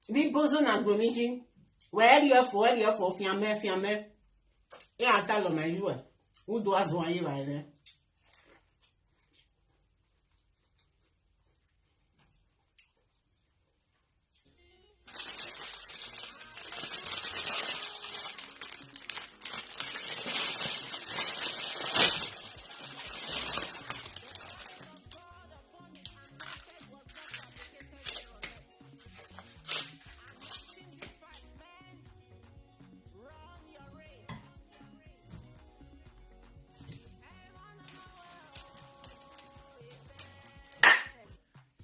Vi bozo na gomiji. Where you for fiame. E ata lo ma yue. U do azo ayi ba ire.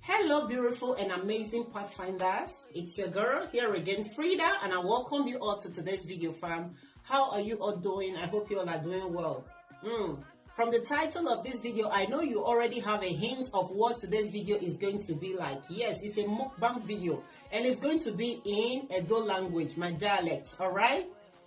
Hello, beautiful and amazing pathfinders. It's your girl here again, Frida, and I welcome you all to today's video, fam. How are you all doing? I hope you all are doing well. From the title of this video, I know you already have a hint of what today's video is going to be like. Yes, it's a mukbang video, and it's going to be in Edo language, my dialect, all right?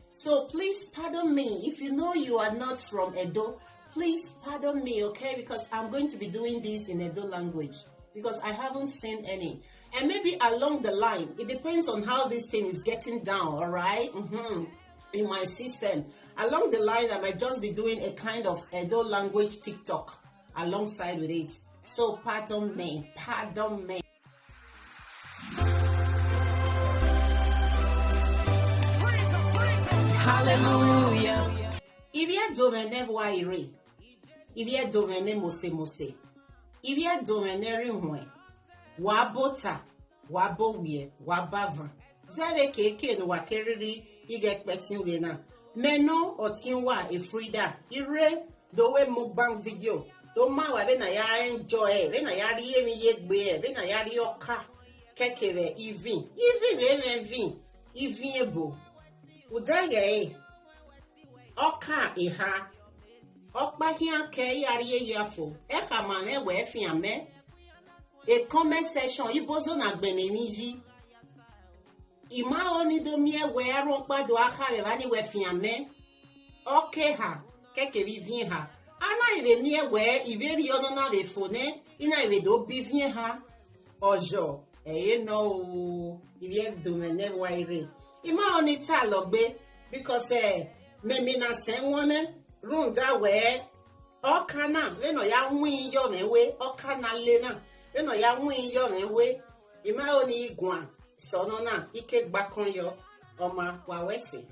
So please pardon me. If you know you are not from Edo, please pardon me, okay? Because I'm going to be doing this in Edo language, because I haven't seen any. And maybe along the line, it depends on how this thing is getting down, all right? In my system. Along the line, I might just be doing a kind of Edo language TIK TOK alongside with it. So pardon me, pardon me. Hallelujah. If you domene waire, if you domene mose. If you domeneri hwe, wabota, wabowie, wabavan. Zave keke no wakeriri ige kpetin na. Meno otinwa e Frida. Ire dowe mukbang video. Do ma wa be na ya enjoy, be na ya ri emi yegbe, be na ya ri oka. Kekere even ebo. Udaye oka iha. Okpa hian ke yari yafo e ka ma me we fiame e comment section ibozo na gbene niji ima oni do mi e we aron pa do aka be ba ni we fiame okay ha keke vivien ha ana ibe mi e we ibe ri ono na be fone ina ibe do bivien ha ojo e no ibe do me ne waire ima oni ta logbe because me na sen won runga we okana we no ya nwin yo mewe okana le na we no ya nwin yo mewe ima oni igwan sono na ike gbakon yo oma wa wese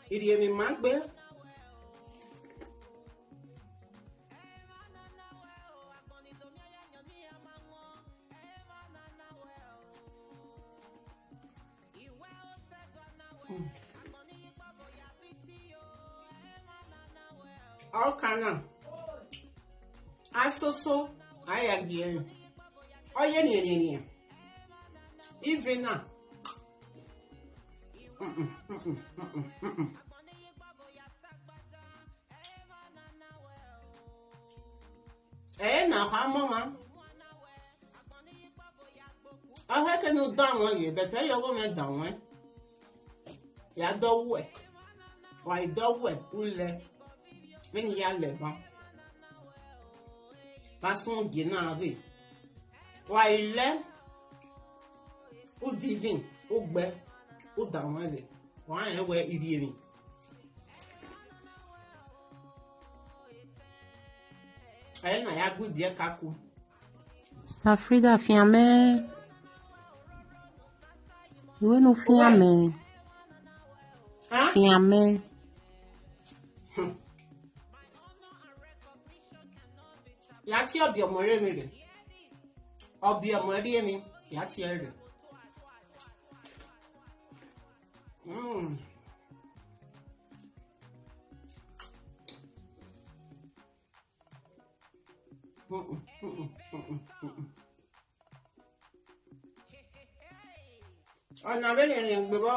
iri emi magbe Okana asoso ayagie oye ni Ivina na ha mama aha ke no dan won ye beta yo go me dan won ya do we wa do we ule when ya le ba pason gina re wa ile o divin o gbe o da won le wa en we iri emi na ya gbe bi e kaku Sister Frida fiame iwe no fiame fiame ya ti obi omo re mi re obi omo ri mi ya ti e re Ọ̀nà bẹ́ẹ̀ ni gbé bọ́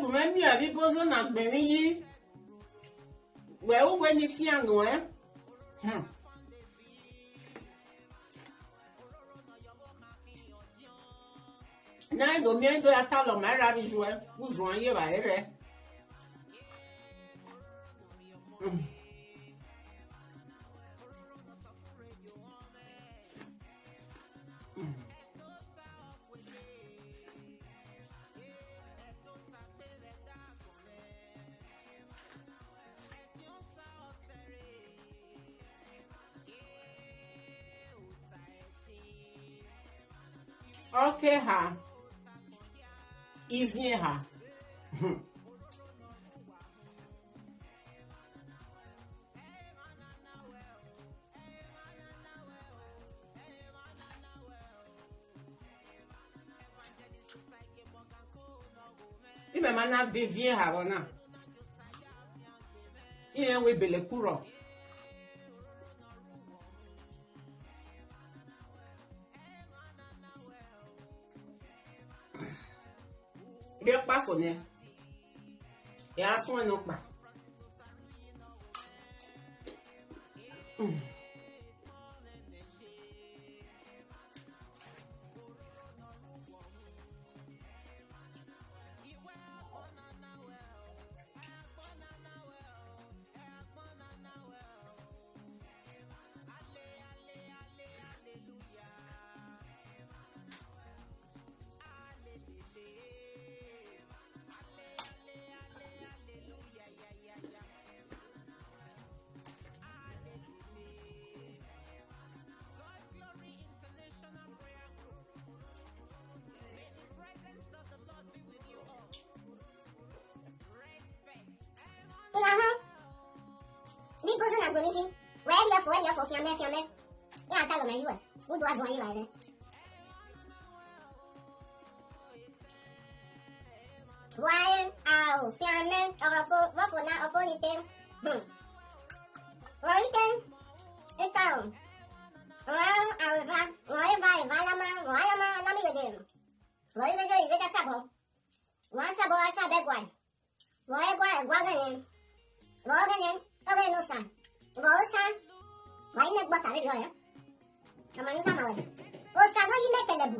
Ebume mi abi bozo na gbemi yi. We o we ni fia no Na do mi do ata lo ma ra bi joe. Buzo an ye ba ere. Okay ha. Evening ha. Ibe mana bevie ha bona. Iye we bele kuro. Ibe pa fone. Ya so no pa. Ni bozo na gbemi ji. Where you for fiame. Ya ta lo me yu e. Wo do azwan yi la re. Why au fiame orafo wa fo na ofo ni tem. Right then. Au va la ma na mi le dem. Why le je ka sabo. Wa sabo asa be gwai. Why gwa ganen. Okay, no san. San. Why not what I do? Amanita mawe. O sano yime telebu.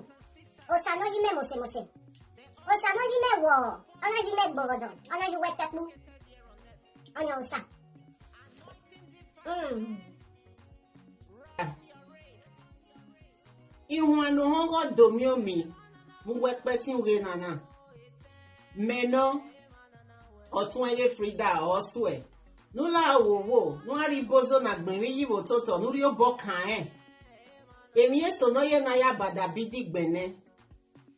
O sano yime mose. O sano yime wo. Ana yime bogodon. Ana yu weteplu. Ana osa. Ihu anu hongo domiomi. Mu wepe ti ure nana. Meno. Otun eye Frida oswe. Nula wo no ari bozo na gbemi yiwo toto nuri obo kan emi eso no ye na ya bada bidi gbene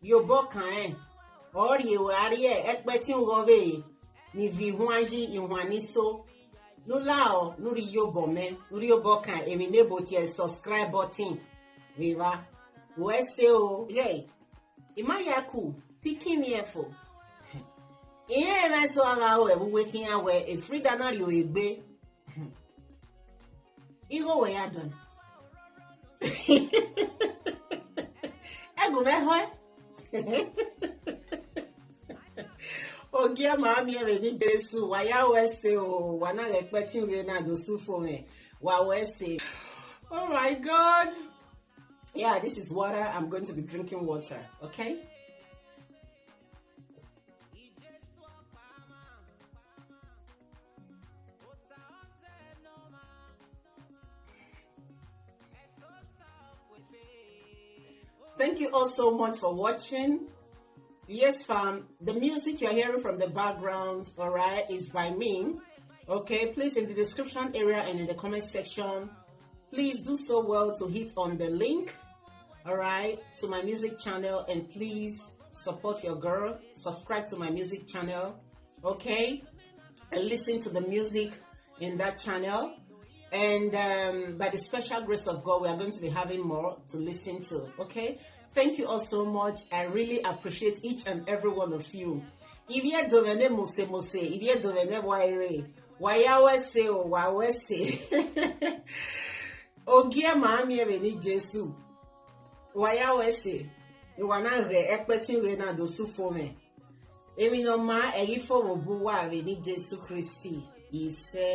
yo bo kan ori ewe ari epe ti ngo be ni vi huanji ihwani so nula o nuri yo bo me nuri obo kan emi nebo ti subscribe button viva we se o hey imayaku tikimi efo Iye na so ala o ebu waking awe e Frida na ri o egbe. Igo we ya don. Ego me ho. Ogia ma mi e ni Jesu wa ya we se o wa na expecting we na do su for me. Wa we se. Oh my God. Yeah, this is water. I'm going to be drinking water, okay? Thank you all so much for watching. Yes, fam, the music you're hearing from the background, all right, is by me. Okay, please, in the description area and in the comment section, please do so well to hit on the link, all right, to my music channel, and please support your girl. Subscribe to my music channel, okay, and listen to the music in that channel. And by the special grace of God, we are going to be having more to listen to, okay? Thank you all so much. I really appreciate each and every one of you. If you don't know mose, if you don't know why I say or why say, Ogia mami ni Jesu. Why I say, you wanna re expecting we na do su for me. Emi no ma eri fo wo bu wa re ni Jesu Christi. Ise